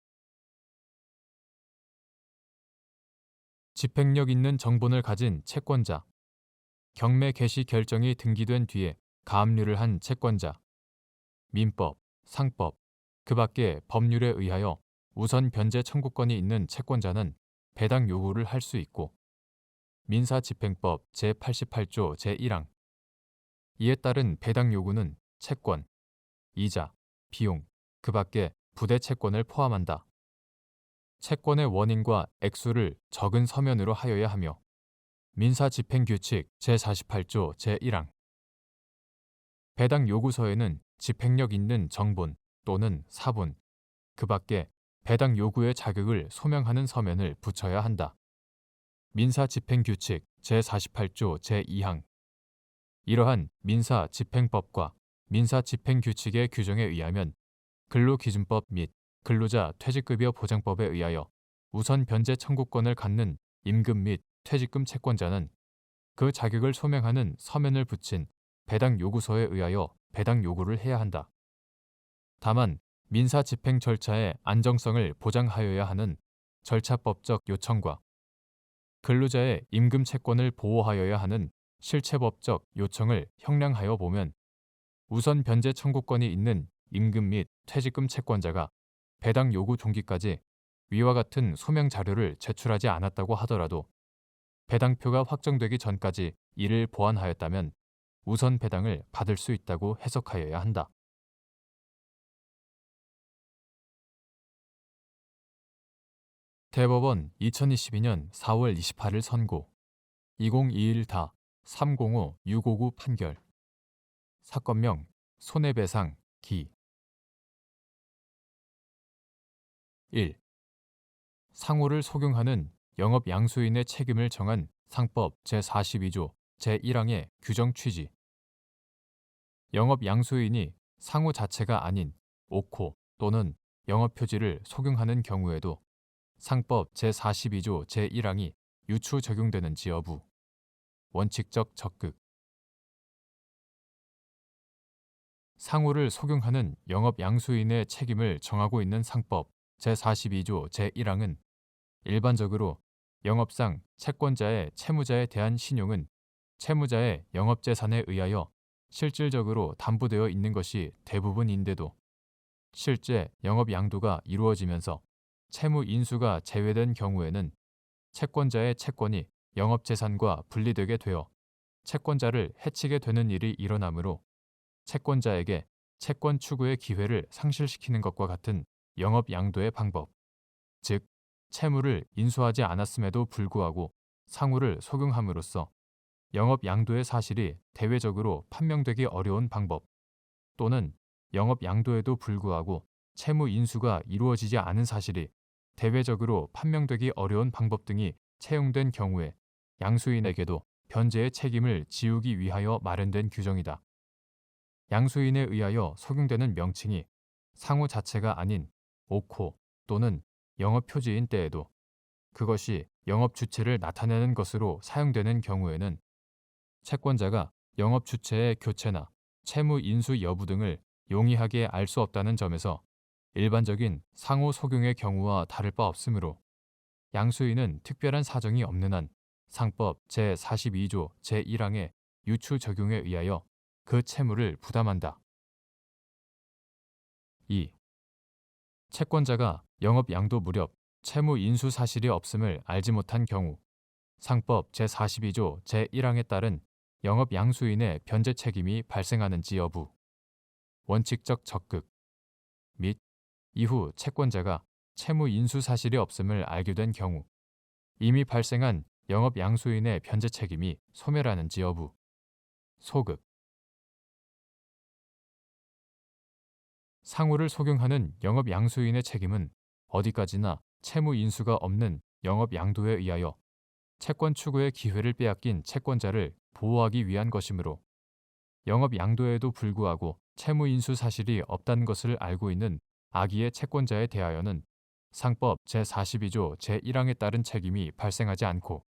집행력 있는 정본을 가진 채권자, 경매 개시 결정이 등기된 뒤에 가압류를 한 채권자, 민법, 상법, 그 밖의 법률에 의하여 우선 변제 청구권이 있는 채권자는 배당 요구를 할 수 있고, 민사집행법 제88조 제1항 이에 따른 배당 요구는 채권, 이자, 비용, 그 밖의 부대 채권을 포함한다. 채권의 원인과 액수를 적은 서면으로 하여야 하며 민사집행규칙 제48조 제1항 배당 요구서에는 집행력 있는 정본 또는 사본, 그 밖에 배당 요구의 자격을 소명하는 서면을 붙여야 한다. 민사집행규칙 제48조 제2항. 이러한 민사집행법과 민사집행규칙의 규정에 의하면 근로기준법 및 근로자 퇴직급여 보장법에 의하여 우선 변제 청구권을 갖는 임금 및 퇴직금 채권자는 그 자격을 소명하는 서면을 붙인 배당 요구서에 의하여 배당 요구를 해야 한다. 다만 민사집행 절차의 안정성을 보장하여야 하는 절차법적 요청과 근로자의 임금 채권을 보호하여야 하는 실체법적 요청을 형량하여 보면 우선 변제 청구권이 있는 임금 및 퇴직금 채권자가 배당 요구 종기까지 위와 같은 소명 자료를 제출하지 않았다고 하더라도 배당표가 확정되기 전까지 이를 보완하였다면 우선 배당을 받을 수 있다고 해석하여야 한다. 대법원 2022년 4월 28일 선고 2021다 305-659 판결. 사건명 손해배상 기. 1. 상호를 속용하는 영업 양수인의 책임을 정한 상법 제42조 제1항의 규정 취지. 영업 양수인이 상호 자체가 아닌 옥호 또는 영업표지를 속용하는 경우에도 상법 제42조 제1항이 유추 적용되는지 여부. 원칙적 적극. 상호를 속용하는 영업 양수인의 책임을 정하고 있는 상법 제42조 제1항은 일반적으로 영업상 채권자의 채무자에 대한 신용은 채무자의 영업재산에 의하여 실질적으로 담보되어 있는 것이 대부분인데도 실제 영업 양도가 이루어지면서 채무 인수가 제외된 경우에는 채권자의 채권이 영업재산과 분리되게 되어 채권자를 해치게 되는 일이 일어나므로 채권자에게 채권 추구의 기회를 상실시키는 것과 같은 영업 양도의 방법, 즉 채무를 인수하지 않았음에도 불구하고 상호를 속용함으로써 영업 양도의 사실이 대외적으로 판명되기 어려운 방법, 또는 영업 양도에도 불구하고 채무 인수가 이루어지지 않은 사실이 대외적으로 판명되기 어려운 방법 등이 채용된 경우에 양수인에게도 변제의 책임을 지우기 위하여 마련된 규정이다. 양수인에 의하여 속용되는 명칭이 상호 자체가 아닌 옥호 또는 영업표지인 때에도 그것이 영업 주체를 나타내는 것으로 사용되는 경우에는 채권자가 영업 주체의 교체나 채무 인수 여부 등을 용이하게 알 수 없다는 점에서 일반적인 상호 속용의 경우와 다를 바 없으므로 양수인은 특별한 사정이 없는 한 상법 제42조 제1항의 유추 적용에 의하여 그 채무를 부담한다. 2. 채권자가 영업 양도 무렵 채무 인수 사실이 없음을 알지 못한 경우 상법 제42조 제1항에 따른 영업 양수인의 변제 책임이 발생하는지 여부. 원칙적 적극. 및 이후 채권자가 채무 인수 사실이 없음을 알게 된 경우 이미 발생한 영업 양수인의 변제 책임이 소멸하는지 여부. 소급. 상호를 속용하는 영업 양수인의 책임은 어디까지나 채무 인수가 없는 영업 양도에 의하여 채권 추구의 기회를 빼앗긴 채권자를 보호하기 위한 것이므로 영업 양도에도 불구하고 채무 인수 사실이 없다는 것을 알고 있는 악의의 채권자에 대하여는 상법 제42조 제1항에 따른 책임이 발생하지 않고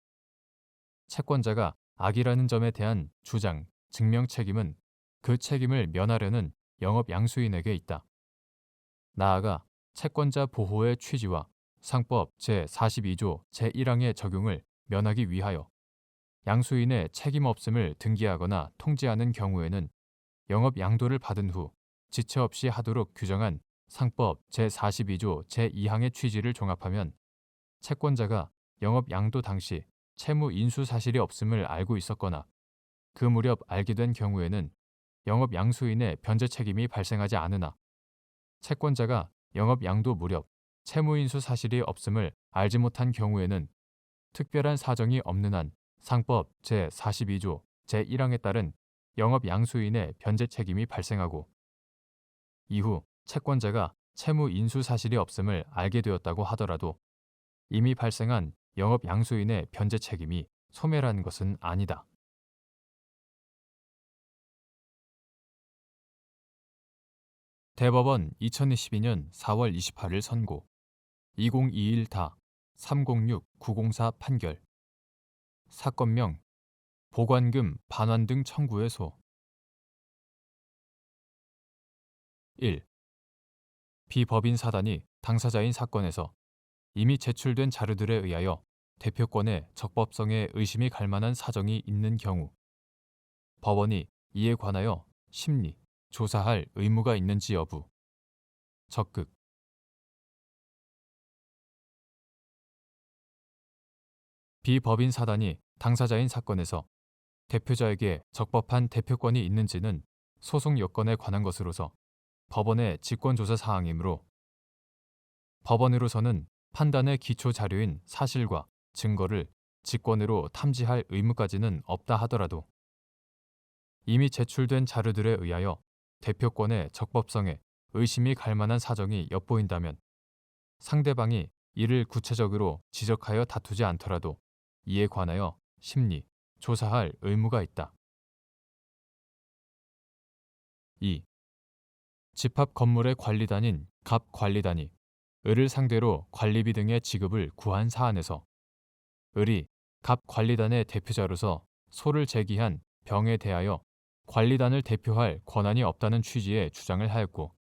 채권자가 악의라는 점에 대한 주장, 증명 책임은 그 책임을 면하려는 영업 양수인에게 있다. 나아가 채권자 보호의 취지와 상법 제42조 제1항의 적용을 면하기 위하여 양수인의 책임 없음을 등기하거나 통지하는 경우에는 영업 양도를 받은 후 지체 없이 하도록 규정한 상법 제42조 제2항의 취지를 종합하면 채권자가 영업 양도 당시 채무 인수 사실이 없음을 알고 있었거나 그 무렵 알게 된 경우에는 영업 양수인의 변제 책임이 발생하지 않으나 채권자가 영업 양도 무렵 채무 인수 사실이 없음을 알지 못한 경우에는 특별한 사정이 없는 한 상법 제42조 제1항에 따른 영업 양수인의 변제 책임이 발생하고 이후 채권자가 채무 인수 사실이 없음을 알게 되었다고 하더라도 이미 발생한 영업 양수인의 변제 책임이 소멸하는 것은 아니다. 대법원 2022년 4월 28일 선고 2021다 306-904 판결 사건명 보관금 반환 등 청구의 소 1. 비법인 사단이 당사자인 사건에서 이미 제출된 자료들에 의하여 대표권의 적법성에 의심이 갈 만한 사정이 있는 경우 법원이 이에 관하여 심리, 조사할 의무가 있는지 여부 적극 비법인 사단이 당사자인 사건에서 대표자에게 적법한 대표권이 있는지는 소송 요건에 관한 것으로서 법원의 직권조사 사항이므로 법원으로서는 판단의 기초 자료인 사실과 증거를 직권으로 탐지할 의무까지는 없다 하더라도 이미 제출된 자료들에 의하여 대표권의 적법성에 의심이 갈 만한 사정이 엿보인다면 상대방이 이를 구체적으로 지적하여 다투지 않더라도 이에 관하여 심리, 조사할 의무가 있다. 2. 집합 건물의 관리단인 갑관리단이 을을 상대로 관리비 등의 지급을 구한 사안에서 을이 갑관리단의 대표자로서 소를 제기한 병에 대하여 관리단을 대표할 권한이 없다는 취지의 주장을 하였고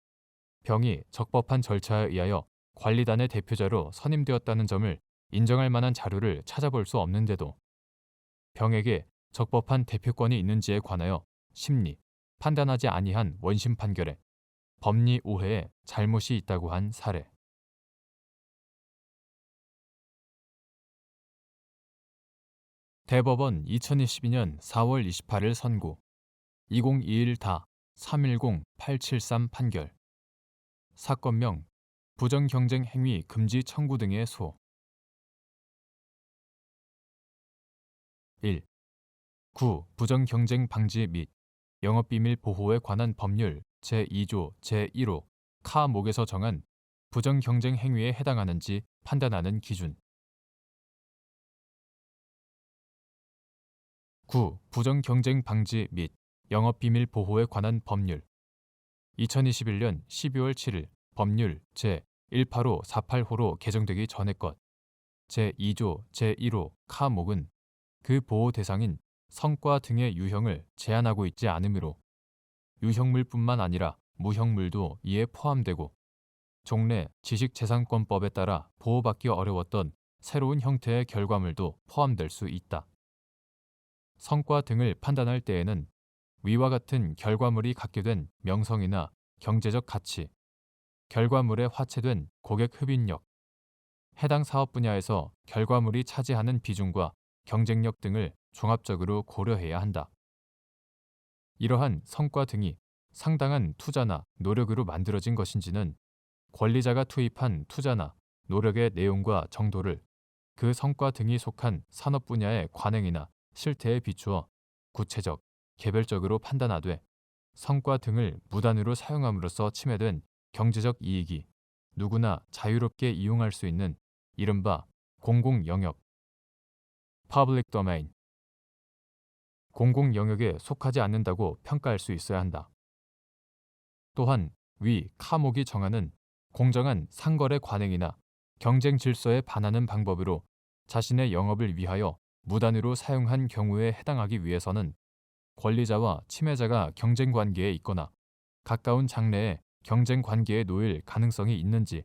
병이 적법한 절차에 의하여 관리단의 대표자로 선임되었다는 점을 인정할 만한 자료를 찾아볼 수 없는데도 병에게 적법한 대표권이 있는지에 관하여 심리, 판단하지 아니한 원심 판결에 법리 오해에 잘못이 있다고 한 사례. 대법원 2022년 4월 28일 선고 2021다 310-873 판결 사건명 부정경쟁 행위 금지 청구 등의 소 1. 9. 부정경쟁 방지 및 영업비밀 보호에 관한 법률 제2조 제1호 카목에서 정한 부정경쟁 행위에 해당하는지 판단하는 기준 9. 부정경쟁 방지 및 영업비밀 보호에 관한 법률 2021년 12월 7일 법률 제18548호로 개정되기 전의 것 제2조 제1호 카목은 그 보호 대상인 성과 등의 유형을 제한하고 있지 않으므로 유형물뿐만 아니라 무형물도 이에 포함되고 종래 지식재산권법에 따라 보호받기 어려웠던 새로운 형태의 결과물도 포함될 수 있다. 성과 등을 판단할 때에는 위와 같은 결과물이 갖게 된 명성이나 경제적 가치, 결과물에 화체된 고객 흡인력, 해당 사업 분야에서 결과물이 차지하는 비중과 경쟁력 등을 종합적으로 고려해야 한다. 이러한 성과 등이 상당한 투자나 노력으로 만들어진 것인지는 권리자가 투입한 투자나 노력의 내용과 정도를 그 성과 등이 속한 산업 분야의 관행이나 실태에 비추어 구체적, 개별적으로 판단하되 성과 등을 무단으로 사용함으로써 침해된 경제적 이익이 누구나 자유롭게 이용할 수 있는 이른바 공공영역 (public domain) 공공영역에 속하지 않는다고 평가할 수 있어야 한다. 또한 위 카목이 정하는 공정한 상거래 관행이나 경쟁 질서에 반하는 방법으로 자신의 영업을 위하여 무단으로 사용한 경우에 해당하기 위해서는 권리자와 침해자가 경쟁 관계에 있거나 가까운 장래에 경쟁 관계에 놓일 가능성이 있는지,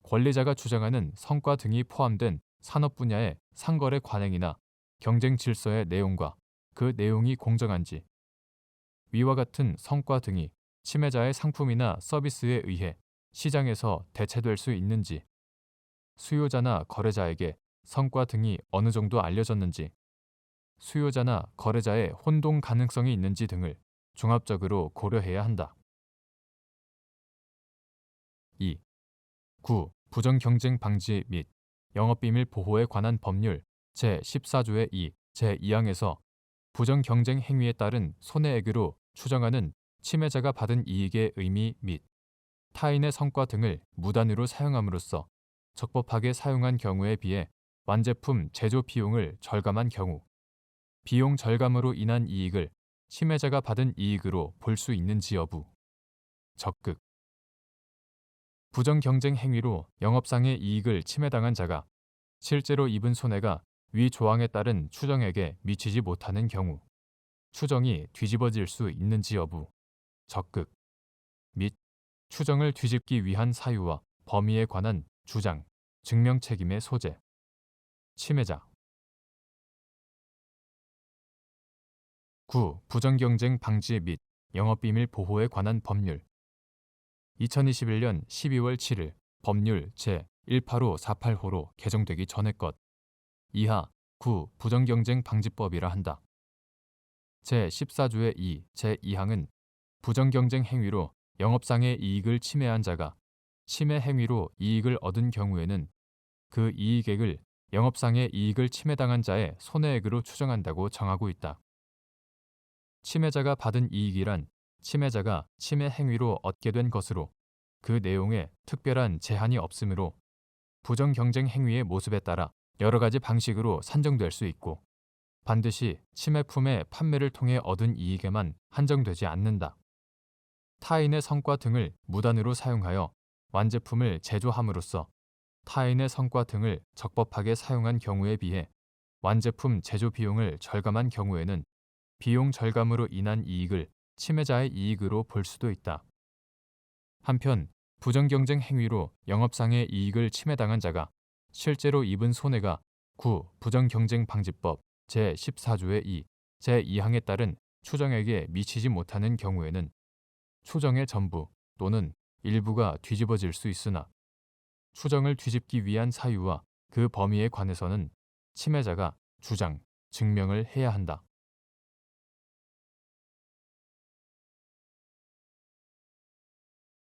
권리자가 주장하는 성과 등이 포함된 산업 분야의 상거래 관행이나 경쟁 질서의 내용과 그 내용이 공정한지, 위와 같은 성과 등이 침해자의 상품이나 서비스에 의해 시장에서 대체될 수 있는지, 수요자나 거래자에게 성과 등이 어느 정도 알려졌는지, 수요자나 거래자의 혼동 가능성이 있는지 등을 종합적으로 고려해야 한다. 2. 9. 부정경쟁 방지 및 영업비밀 보호에 관한 법률 제14조의 2, 제2항에서 부정경쟁 행위에 따른 손해액으로 추정하는 침해자가 받은 이익의 의미 및 타인의 성과 등을 무단으로 사용함으로써 적법하게 사용한 경우에 비해 완제품 제조 비용을 절감한 경우, 비용 절감으로 인한 이익을 침해자가 받은 이익으로 볼 수 있는지 여부. 적극. 부정 경쟁 행위로 영업상의 이익을 침해당한 자가 실제로 입은 손해가 위 조항에 따른 추정액에 미치지 못하는 경우, 추정이 뒤집어질 수 있는지 여부. 적극. 및 추정을 뒤집기 위한 사유와 범위에 관한 주장, 증명 책임의 소재. 침해자. 9. 부정경쟁 방지 및 영업비밀 보호에 관한 법률. 2021년 12월 7일 법률 제18548호로 개정되기 전의 것. 이하 9. 부정경쟁 방지법이라 한다. 제14조의 2, 제2항은 부정경쟁 행위로 영업상의 이익을 침해한 자가 침해 행위로 이익을 얻은 경우에는 그 이익액을 영업상의 이익을 침해당한 자의 손해액으로 추정한다고 정하고 있다. 침해자가 받은 이익이란 침해자가 침해 행위로 얻게 된 것으로 그 내용에 특별한 제한이 없으므로 부정경쟁 행위의 모습에 따라 여러 가지 방식으로 산정될 수 있고 반드시 침해품의 판매를 통해 얻은 이익에만 한정되지 않는다. 타인의 성과 등을 무단으로 사용하여 완제품을 제조함으로써 타인의 성과 등을 적법하게 사용한 경우에 비해 완제품 제조 비용을 절감한 경우에는 비용 절감으로 인한 이익을 침해자의 이익으로 볼 수도 있다. 한편 부정경쟁 행위로 영업상의 이익을 침해당한 자가 실제로 입은 손해가 9. 부정경쟁방지법 제14조의 2, 제2항에 따른 추정액에 미치지 못하는 경우에는 추정의 전부 또는 일부가 뒤집어질 수 있으나 추정을 뒤집기 위한 사유와 그 범위에 관해서는 침해자가 주장, 증명을 해야 한다.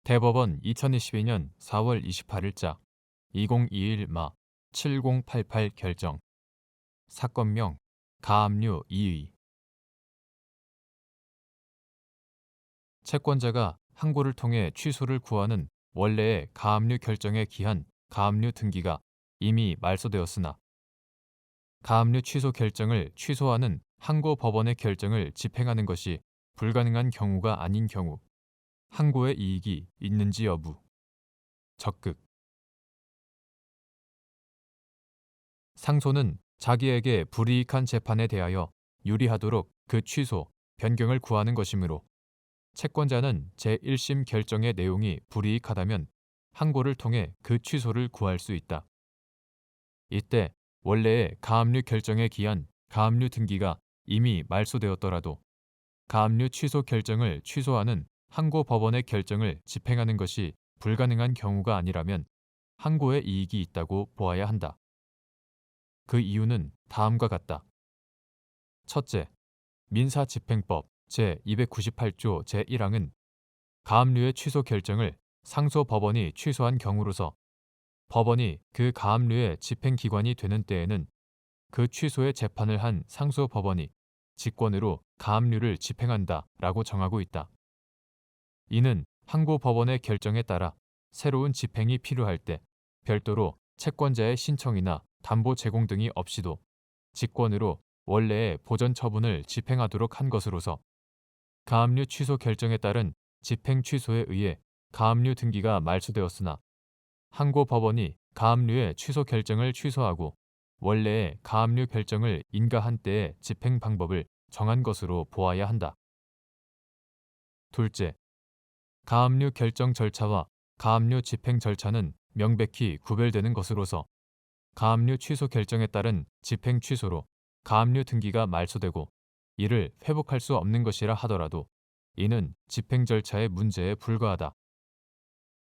대법원 2022년 4월 28일자 2021 마 7088 결정. 사건명 가압류 2의. 채권자가 항고를 통해 취소를 구하는 원래의 가압류 결정에 기한 가압류 등기가 이미 말소되었으나 가압류 취소 결정을 취소하는 항고 법원의 결정을 집행하는 것이 불가능한 경우가 아닌 경우 항고의 이익이 있는지 여부. 적극. 상소는 자기에게 불이익한 재판에 대하여 유리하도록 그 취소, 변경을 구하는 것이므로 채권자는 제1심 결정의 내용이 불이익하다면 항고를 통해 그 취소를 구할 수 있다. 이때 원래의 가압류 결정에 기한 가압류 등기가 이미 말소되었더라도 가압류 취소 결정을 취소하는 항고 법원의 결정을 집행하는 것이 불가능한 경우가 아니라면 항고의 이익이 있다고 보아야 한다. 그 이유는 다음과 같다. 첫째, 민사집행법 제298조 제1항은 가압류의 취소 결정을 상소법원이 취소한 경우로서 법원이 그 가압류의 집행기관이 되는 때에는 그 취소의 재판을 한 상소법원이 직권으로 가압류를 집행한다 라고 정하고 있다. 이는 항고법원의 결정에 따라 새로운 집행이 필요할 때 별도로 채권자의 신청이나 담보 제공 등이 없이도 직권으로 원래의 보전 처분을 집행하도록 한 것으로서 가압류 취소 결정에 따른 집행 취소에 의해 가압류 등기가 말소되었으나 항고법원이 가압류의 취소 결정을 취소하고 원래의 가압류 결정을 인가한 때의 집행 방법을 정한 것으로 보아야 한다. 둘째, 가압류 결정 절차와 가압류 집행 절차는 명백히 구별되는 것으로서 가압류 취소 결정에 따른 집행 취소로 가압류 등기가 말소되고 이를 회복할 수 없는 것이라 하더라도 이는 집행 절차의 문제에 불과하다.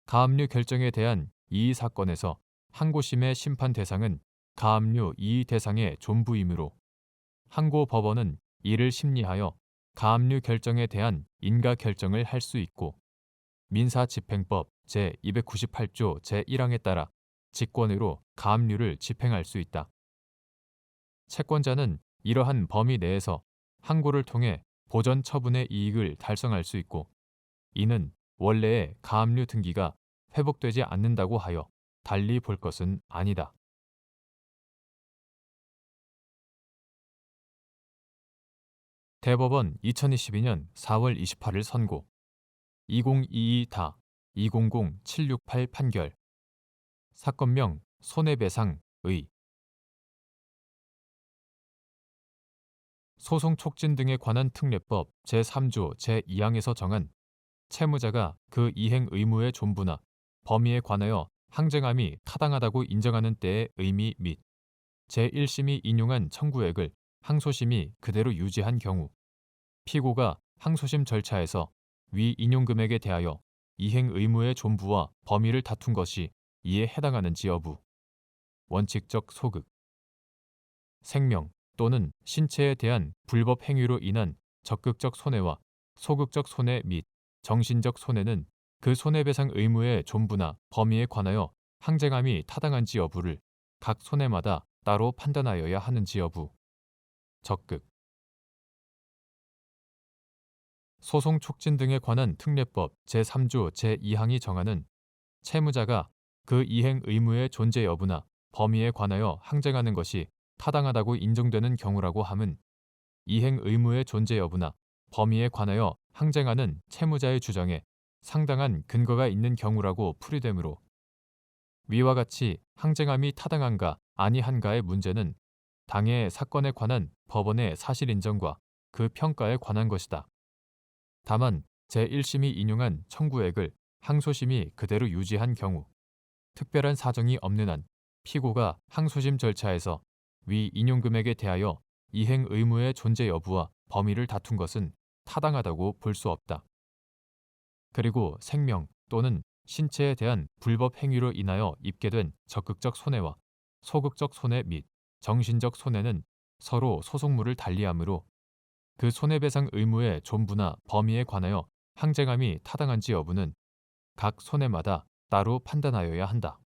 가압류 결정에 대한 이의 사건에서 항고심의 심판 대상은 가압류 이의 대상의 존부이므로 항고법원은 이를 심리하여 가압류 결정에 대한 인가 결정을 할 수 있고 민사집행법 제298조 제1항에 따라 직권으로 가압류를 집행할 수 있다. 채권자는 이러한 범위 내에서 항고를 통해 보전 처분의 이익을 달성할 수 있고 이는 원래의 가압류 등기가 회복되지 않는다고 하여 달리 볼 것은 아니다. 대법원 2022년 4월 28일 선고 2022-200768 판결 사건명 손해배상의 소송 촉진 등에 관한 특례법 제3조 제2항에서 정한 채무자가 그 이행 의무의 존부나 범위에 관하여 항쟁함이 타당하다고 인정하는 때의 의미 및 제1심이 인용한 청구액을 항소심이 그대로 유지한 경우 피고가 항소심 절차에서 위 인용 금액에 대하여 이행 의무의 존부와 범위를 다툰 것이 이에 해당하는지 여부 원칙적 소극 생명 또는 신체에 대한 불법 행위로 인한 적극적 손해와 소극적 손해 및 정신적 손해는 그 손해배상 의무의 존부나 범위에 관하여 항쟁함이 타당한지 여부를 각 손해마다 따로 판단하여야 하는지 여부 적극 소송 촉진 등에 관한 특례법 제3조 제2항이 정하는 채무자가 그 이행 의무의 존재 여부나 범위에 관하여 항쟁하는 것이 타당하다고 인정되는 경우라고 함은 이행 의무의 존재 여부나 범위에 관하여 항쟁하는 채무자의 주장에 상당한 근거가 있는 경우라고 풀이되므로 위와 같이 항쟁함이 타당한가 아니한가의 문제는 당해 사건에 관한 법원의 사실 인정과 그 평가에 관한 것이다. 다만 제1심이 인용한 청구액을 항소심이 그대로 유지한 경우 특별한 사정이 없는 한 피고가 항소심 절차에서 위 인용 금액에 대하여 이행 의무의 존재 여부와 범위를 다툰 것은 타당하다고 볼 수 없다. 그리고 생명 또는 신체에 대한 불법 행위로 인하여 입게 된 적극적 손해와 소극적 손해 및 정신적 손해는 서로 소속물을 달리하므로 그 손해배상 의무의 존부나 범위에 관하여 항쟁함이 타당한지 여부는 각 손해마다 따로 판단하여야 한다.